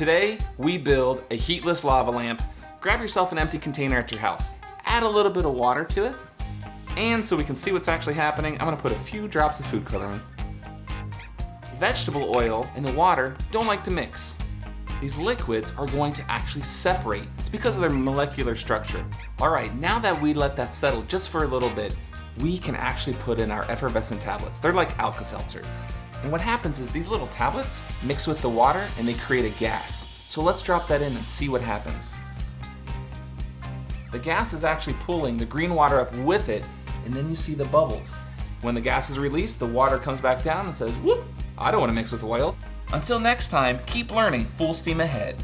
Today, we build a heatless lava lamp. Grab yourself an empty container at your house. Add a little bit of water to it. And so we can see what's actually happening, I'm gonna put a few drops of food coloring. Vegetable oil and the water don't like to mix. These liquids are going to actually separate. It's because of their molecular structure. All right, now that we let that settle just for a little bit, we can actually put in our effervescent tablets. They're like Alka-Seltzer. And what happens is these little tablets mix with the water and they create a gas. So let's drop that in and see what happens. The gas is actually pulling the green water up with it, and then you see the bubbles. When the gas is released, the water comes back down and says, whoop, I don't want to mix with oil. Until next time, keep learning full steam ahead.